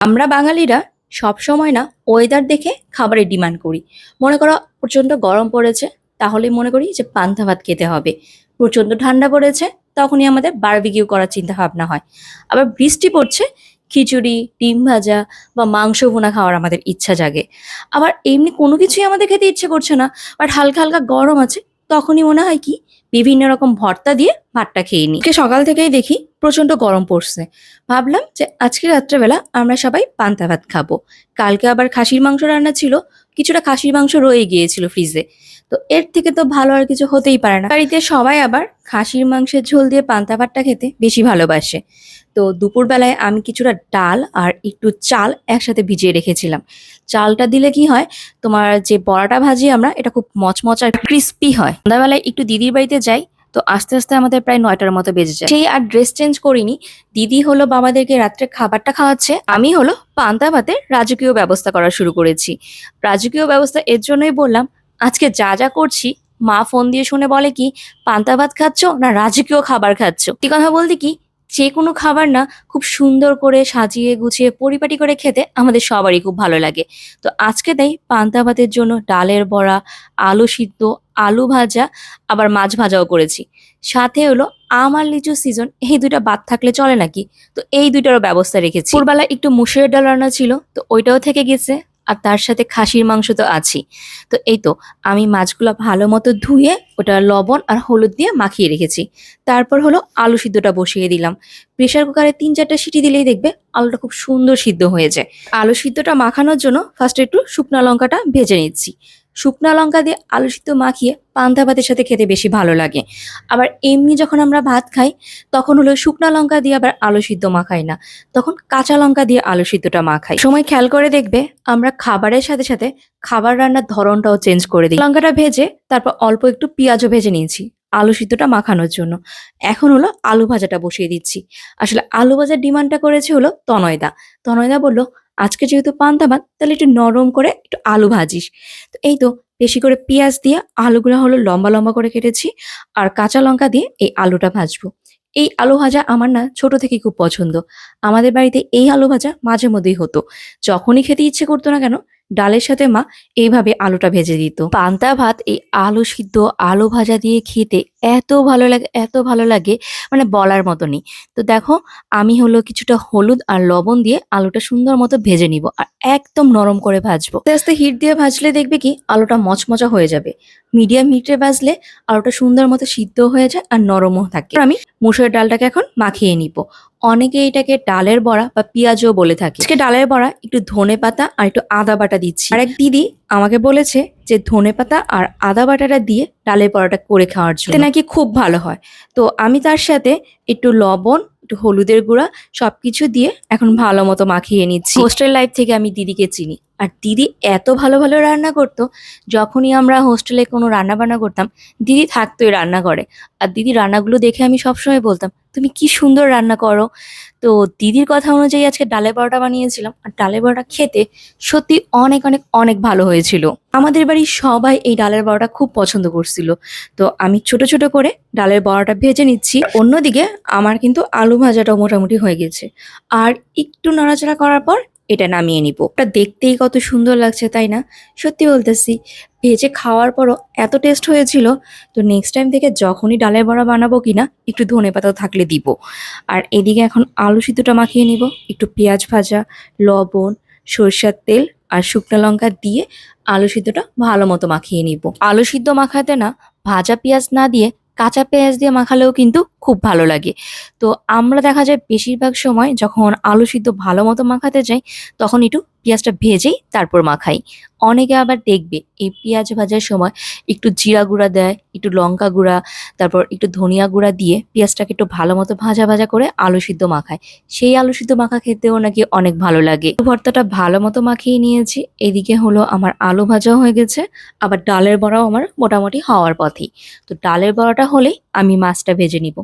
আমরা বাঙালিরা সবসময় না ওয়েদার দেখে খাবারের ডিমান্ড করি। মনে করো প্রচণ্ড গরম পড়েছে, তাহলেই মনে করি যে পান্তা ভাত খেতে হবে। প্রচণ্ড ঠান্ডা পড়েছে, তখনই আমাদের বারবিকিউ করার চিন্তা ভাবনা হয়। আবার বৃষ্টি পড়ছে, খিচুড়ি, ডিম ভাজা বা মাংস ভুনা খাওয়ার আমাদের ইচ্ছা জাগে। আবার এমনি কোনো কিছুই আমাদের খেতে ইচ্ছে করছে না, বাট হালকা হালকা গরম আছে, তখনই মনে হয় কি বিভিন্ন রকম ভর্তা দিয়ে ভাতটা খেয়ে নিই। সকাল থেকেই দেখি প্রচণ্ড গরম পড়ছে, ভাবলাম যে আজকে রাত্রেবেলা আমরা সবাই পান্তা ভাত খাবো। কালকে আবার খাসির মাংস রান্না ছিল, কিছুটা খাসির মাংস রয়ে গিয়েছিল ফ্রিজে। তো এর থেকে তো ভালো আর কিছু হতেই পারে না। বাড়িতে সবাই আবার খাসির মাংসের ঝোল দিয়ে পান্তা ভাতটা খেতে বেশি ভালোবাসে। তো দুপুরবেলায় আমি কিছুটা ডাল আর একটু চাল একসাথে ভিজিয়ে রেখেছিলাম। চালটা দিলে কি হয়, তোমার যে বড়াটা ভাজি আমরা, এটা খুব মচমচা ক্রিস্পি হয়। সন্ধ্যাবেলায় একটু দিদির বাড়িতে যাই, তো আস্তে আস্তে আমাদের প্রায় ৯টার মতো বেজে যায়। সেই আর ড্রেস চেঞ্জ করিনি, দিদি হলো বাবাদেরকে রাত্রে খাবারটা খাওয়াচ্ছে, আমি হলো পান্তা ভাতের রাজকীয় ব্যবস্থা করা শুরু করেছি। রাজকীয় ব্যবস্থা এর জন্যই বললাম, আজকে যা যা করছি মা ফোন দিয়ে শুনে বলে কি, পান্তা ভাত খাচ্ছ না রাজকীয় খাবার খাচ্ছ। এই কথা বলতে কি, যে কোনো খাবার না খুব সুন্দর করে সাজিয়ে গুছিয়ে পরিপাটি করে খেতে আমাদের সবারই খুব ভালো লাগে। তো আজকে তাই পান্তা ভাতের জন্য ডালের বড়া, আলু সিদ্ধ, আলু ভাজা, আবার মাছ ভাজাও করেছি। সাথে হলো আম আর লিচু সিজন, এই দুইটা বাদ থাকলে চলে নাকি, তো এই দুইটারও ব্যবস্থা রেখেছি। দুপুরবেলা একটু মুসুরের ডাল রান্না ছিল, তো ওইটাও থেকে গেছে। আর তার সাথে খাসির মাংস তো আছেই। তো এই তো আমি মাছগুলো ভালো মতো ধুয়ে ওটা লবণ আর হলুদ দিয়ে মাখিয়ে রেখেছি। তারপর হলো আলু সিদ্ধটা বসিয়ে দিলাম। প্রেসার কুকারে ৩-৪টা সিটি দিলেই দেখবে আলুটা খুব সুন্দর সিদ্ধ হয়ে যায়। আলু সিদ্ধটা মাখানোর জন্য ফার্স্টে একটু শুকনো লঙ্কাটা ভেজে নিচ্ছি। শুকনা লঙ্কা দিয়ে আলু সিদ্ধ মাখিয়ে পান্তা ভাতের সাথে খেতে বেশি ভালো লাগে। আবার এমনি যখন আমরা ভাত খাই, তখন হলো শুকনা লঙ্কা দিয়ে আবার আলু সিদ্ধ মাখাই না, তখন কাঁচা লঙ্কা দিয়ে আলু সিদ্ধটা মাখাই। সময় খেয়াল করে দেখবে আমরা খাবারের সাথে সাথে খাবার রান্নার ধরনটাও চেঞ্জ করে দিই। লঙ্কাটা ভেজে তারপর অল্প একটু পেঁয়াজও ভেজে নিয়েছি আলু সিদ্ধটা মাখানোর জন্য। এখন হলো আলু ভাজাটা বসিয়ে দিচ্ছি। আসলে আলু ভাজার ডিমান্ডটা করেছে হলো তনয়দা। তনয়দা বলল, আজকে যেহেতু পান্তা ভাত, তাহলে একটু নরম করে একটু আলু ভাজিস। তো এই তো বেশি করে পেঁয়াজ দিয়ে আলুগুলো হলো লম্বা লম্বা করে কেটেছি, আর কাঁচা লঙ্কা দিয়ে এই আলুটা ভাজবো। এই আলু ভাজা আমার না ছোট থেকেই খুব পছন্দ। আমাদের বাড়িতে এই আলু ভাজা মাঝে মধ্যেই হতো। যখনই খেতে ইচ্ছে করতো না কেন, ডালের সাথে মা এইভাবে আলুটা ভেজে দিত। পান্তা ভাত এই আলু সিদ্ধ আলু ভাজা দিয়ে খেতে এত ভালো লাগে, এত ভালো লাগে, মানে বলার মতো নেই। তো দেখো, আমি হলো কিছুটা হলুদ আর লবণ দিয়ে আলুটা সুন্দর মতো ভেজে নিব, আর একদম নরম করে ভাজবো। আস্তে আস্তে হিট দিয়ে ভাজলে দেখবে কি আলুটা মচমচা হয়ে যাবে। মিডিয়াম হিটে ভাজলে আলুটা সুন্দর মতো সিদ্ধ হয়ে যায় আর নরমও থাকে। আমি মুসুরের ডালটাকে এখন মাখিয়ে নিব। অনেকে এটাকে ডালের বড়া বা পেঁয়াজও বলে থাকে। আজকে ডালের বড়া একটু ধনেপাতা আর একটু আদা বাটা দিচ্ছি। আর এক দিদি আমাকে বলেছে যে ধনেপাতা আর আদা বাটাটা দিয়ে ডালের বড়াটা করে খাওয়ার জন্য, এতে নাকি খুব ভালো হয়। তো আমি তার সাথে একটু লবণ, একটু হলুদের গুঁড়া সবকিছু দিয়ে এখন ভালো মতো মাখিয়ে নিচ্ছি। হোস্টেল লাইফ থেকে আমি দিদিকে চিনি, আর দিদি এত ভালো ভালো রান্না করতো। যখনই আমরা হোস্টেলে কোনো রান্না বান্না করতাম, দিদি থাকতোই রান্নাঘরে। আর দিদি রান্নাগুলো দেখে আমি সবসময় বলতাম, তুমি কি সুন্দর রান্না করো। তো দিদির কথা অনুযায়ী আজকে ডালের বড়াটা বানিয়েছিলাম, আর ডালের বড়াটা খেতে সত্যি অনেক অনেক অনেক ভালো হয়েছিল। আমাদের বাড়ির সবাই এই ডালের বড়াটা খুব পছন্দ করছিল। তো আমি ছোট ছোট করে ডালের বড়াটা ভেজে নিচ্ছি। অন্যদিকে আমার কিন্তু আলু ভাজাটাও মোটামুটি হয়ে গেছে। আর একটু নাড়াচাড়া করার পর এটা নামিয়ে নিব। এটা দেখতেই কত সুন্দর লাগছে, তাই না? সত্যি বলতেছি, ভেজে খাওয়ার পরও এত টেস্ট হয়েছিল। তো নেক্সট টাইম থেকে যখনই ডালের বড়া বানাবো কিনা, একটু ধনেপাতা থাকলে দিব। আর এদিকে এখন আলু সিদ্ধটা মাখিয়ে নিব। একটু পেঁয়াজ ভাজা, লবণ, সরষের তেল আর শুকনো লঙ্কা দিয়ে আলু সিদ্ধটা ভালো মতো মাখিয়ে নিব। আলু সিদ্ধ মাখাতে না ভাজা পেঁয়াজ না দিয়ে কাঁচা পেঁয়াজ দিয়ে মাখালেও কিন্তু খুব ভালো লাগে। তো আমরা দেখা যায় বেশিরভাগ সময় যখন আলু সিদ্ধ ভালো মতো মাখাতে যাই, তখন একটু পেঁয়াজটা ভেজেই তারপর মাখাই। অনেকে আবার দেখবে এই পেঁয়াজ ভাজার সময় একটু জিরা গুঁড়া দেয়, একটু লঙ্কা গুঁড়া, তারপর একটু ধনিয়া গুঁড়া দিয়ে পেঁয়াজটাকে একটু ভালো মতো ভাজা ভাজা করে আলু সিদ্ধ মাখায়। সেই আলু সিদ্ধ মাখা খেতেও নাকি অনেক ভালো লাগে। ভর্তাটা ভালো মতো মাখিয়ে নিয়েছি। এদিকে হলো আমার আলু ভাজাও হয়ে গেছে, আবার ডালের বড়াও আমার মোটামুটি হওয়ার পথেই। তো ডালের বড়াটা হলেই আমি মাছটা ভেজে নিব,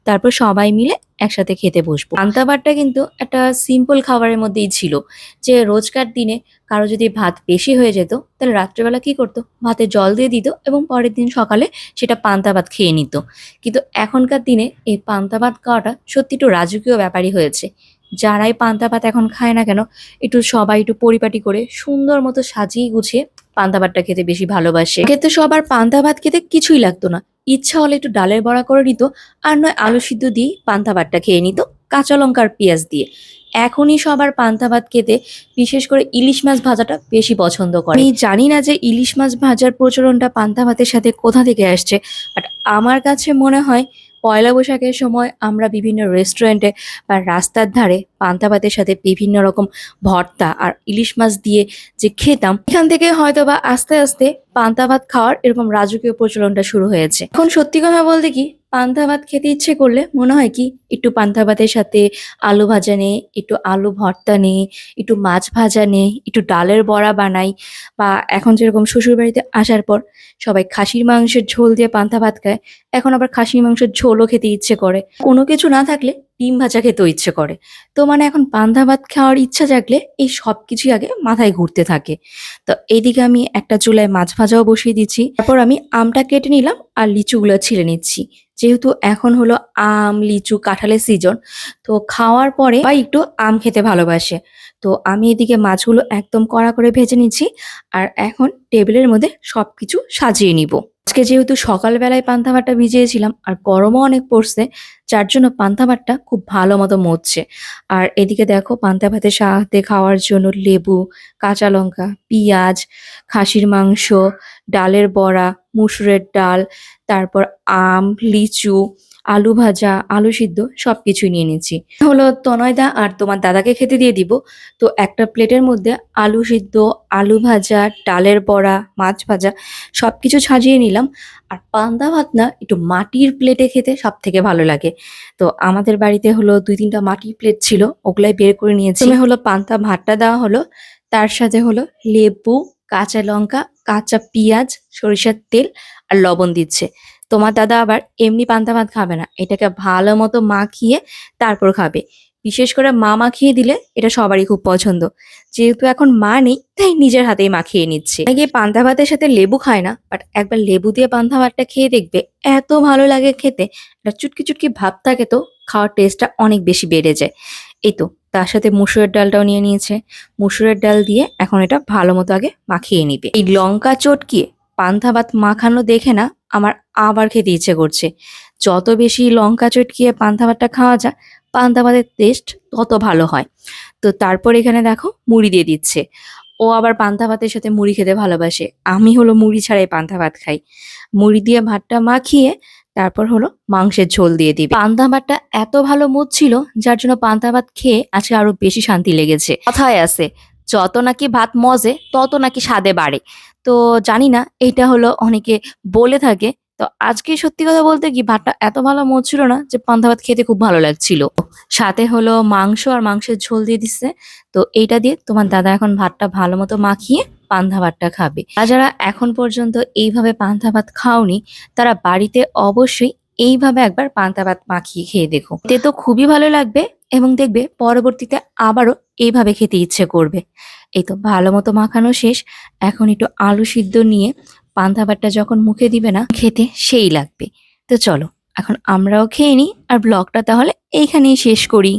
তারপর সবাই মিলে একসাথে খেতে বসবো। পান্তা ভাতটা কিন্তু একটা সিম্পল খাবারের মধ্যেই ছিল, যে রোজকার দিনে কারো যদি ভাত বেশি হয়ে যেত, তাহলে রাত্রেবেলা কি করতো, ভাতে জল দিয়ে দিত এবং পরের দিন সকালে সেটা পান্তা ভাত খেয়ে নিত। কিন্তু এখনকার দিনে এই পান্তা ভাত খাওয়াটা সত্যি একটু রাজকীয় ব্যাপারই হয়েছে। যারাই পান্তা ভাত এখন খায় না কেন, একটু সবাই একটু পরিপাটি করে সুন্দর মতো সাজিয়ে গুছিয়ে পান্তা ভাতটা খেতে বেশি ভালোবাসে। আগে তো সবার পান্তা ভাত খেতে কিছুই লাগতো না, ইচ্ছা হলে একটু ডালের বড়া করে নিত, আর নয় আলু সিদ্ধ দিয়ে পান্তা ভাতটা খেয়ে নিত কাঁচা লঙ্কা আর পেঁয়াজ দিয়ে। এখনই সবার পান্তা ভাত খেতে বিশেষ করে ইলিশ মাছ ভাজাটা বেশি পছন্দ করে। আমি জানি না যে ইলিশ মাছ ভাজার প্রচলনটা পান্তা ভাতের সাথে কোথা থেকে আসছে, বাট আমার কাছে মনে হয় পয়লা বৈশাখের সময় আমরা বিভিন্ন রেস্টুরেন্টে বা রাস্তার ধারে পান্তা ভাতের সাথে বিভিন্ন রকম ভর্তা আর ইলিশ মাছ দিয়ে যে খেতাম, এখান থেকে হয়তো বা আস্তে আস্তে পান্তা ভাত খাওয়ার এরকম রাজকীয় প্রচলনটা শুরু হয়েছে। এখন সত্যি কথা বলতে কি, পান্তা ভাত খেতে ইচ্ছে করলে মনে হয় কি একটু পান্তা ভাতের সাথে আলু ভাজা নেই, একটু আলু ভর্তা নেই, একটু মাছ ভাজা নেই, একটু ডালের বড়া বানাই, বা এখন যেরকম শ্বশুর বাড়িতে আসার পর সবাই খাসির মাংসের ঝোল দিয়ে পান্তা ভাত খায়, এখন আবার খাসির মাংসের ঝোলও খেতে ইচ্ছে করে। কোনো কিছু না থাকলে ডিম ভাজা খেতেও ইচ্ছে করে। তো মানে এখন পান্তা ভাত খাওয়ার ইচ্ছা জাগলে এই সব কিছুই আগে মাথায় ঘুরতে থাকে। তো এইদিকে আমি একটা চুলায় মাছ ভাজাও বসিয়ে দিচ্ছি, তারপর আমি আমটা কেটে নিলাম আর লিচুগুলো ছিলে নিচ্ছি। যেহেতু এখন হলো আম, লিচু, কাঁঠালের সিজন, তো খাওয়ার পরে বা একটু আম খেতে ভালোবাসে। তো আমি এদিকে মাছগুলো একদম কড়া করে ভেজে নিচ্ছি, আর এখন টেবিলের মধ্যে সবকিছু সাজিয়ে নিব। আজকে যেহেতু সকালবেলায় পান্তা ভাতটা ভিজিয়েছিলাম আর গরমও অনেক পড়ছে, যার জন্য পান্তা ভাতটা খুব ভালো মতো মজছে। আর এদিকে দেখো পান্তা ভাতের সাথে খাওয়ার জন্য লেবু, কাঁচা লঙ্কা, পেঁয়াজ, খাসির মাংস, ডালের বড়া, মুসুরের ডাল, তারপর আম, লিচু, আলু ভাজা, আলু সিদ্ধ সবকিছুই নিয়ে নিচ্ছি। হলো তনয়দা আর তোমার দাদাকে খেতে দিয়ে দিব। তো একটা প্লেটের মধ্যে আলু সিদ্ধ, আলু ভাজা, ডালের বড়া, মাছ ভাজা সবকিছু সাজিয়ে নিলাম। আর পান্তা ভাত না একটু মাটির প্লেটে খেতে সব থেকে ভালো লাগে। তো আমাদের বাড়িতে হলো ২-৩টা মাটির প্লেট ছিল, ওগুলাই বের করে নিয়েছি। প্রথমে হলো পান্তা ভাতটা দেওয়া হলো, তার সাথে হলো লেবু, কাঁচা লঙ্কা, কাঁচা পেঁয়াজ, সরিষার তেল আর লবণ দিচ্ছে। তোমার দাদা আবার এমনি পান্তা ভাত খাবে না, এটাকে ভালো মতো মাখিয়ে তারপর খাবে। বিশেষ করে মা মাখিয়ে দিলে এটা সবারই খুব পছন্দ। যেহেতু এখন মা নেই, তাই নিজের হাতেই মাখিয়ে নিচ্ছে। অনেকে পান্তা ভাতের সাথে লেবু খায় না, বাট একবার লেবু দিয়ে পান্তা ভাতটা খেয়ে দেখবে, এত ভালো লাগে খেতে। একটা চুটকি চুটকি ভাব থাকে, তো খাওয়ার টেস্টটা অনেক বেশি বেড়ে যায়। এই তো তার সাথে মুসুরের ডালটাও নিয়ে নিয়েছে। মুসুরের ডাল দিয়ে এখন এটা ভালো মতো আগে মাখিয়ে নিবে। এই লঙ্কা চটকিয়ে পান্তা ভাত মাখানো দেখে না আমার আবার খেতে ইচ্ছে করছে। যত বেশি লঙ্কা চটকিয়ে পান্তা ভাতটা খাওয়া যায়, পান্তা ভাতের টেস্ট তত ভালো হয়। তো তারপর এখানে দেখো মুড়ি দিয়ে দিচ্ছে। ও আবার পান্তা ভাতের সাথে মুড়ি খেতে ভালোবাসে। আমি হলো মুড়ি ছাড়াই পান্তা ভাত খাই। মুড়ি দিয়ে ভাতটা মাখিয়ে তারপর হলো মাংসের ঝোল দিয়ে দিবি। পান্তা ভাতটা এত ভালো ছিল, যার জন্য পান্তা ভাত খেয়ে আজকে আরো বেশি শান্তি লেগেছে। কথায় আছে, যত নাকি ভাত মজে তত নাকি স্বাদে বাড়ে। তো জানি না এটা হলো অনেকে বলে থাকে। তো আজকে সত্যি কথা বলতে কি ভাতটা এত ভালো ছিল না যে পান্তা ভাত খেতে খুব ভালো লাগছিল। সাথে হলো মাংস আর মাংসের ঝোল দিয়ে দিচ্ছে। তো এইটা দিয়ে তোমার দাদা এখন ভাতটা ভালো মতো মাখিয়ে পান্তা ভাতটা খাবে। আর যারা এখন পর্যন্ত এইভাবে পান্তা ভাত খাওনি, তারা বাড়িতে অবশ্যই এইভাবে একবার পান্তা ভাত মাখিয়ে খেয়ে দেখো। এতে তো খুবই ভালো লাগবে, এবং দেখবে পরবর্তীতে আবারও এইভাবে খেতে ইচ্ছে করবে। এই তো ভালো মতো মাখানো শেষ। এখন একটু আলু সিদ্ধ নিয়ে পান্তা ভাতটা যখন মুখে দিবে না, খেতে সেই লাগবে। তো চলো এখন আমরাও খেয়ে নিই, আর ব্লগটা তাহলে এইখানেই শেষ করি।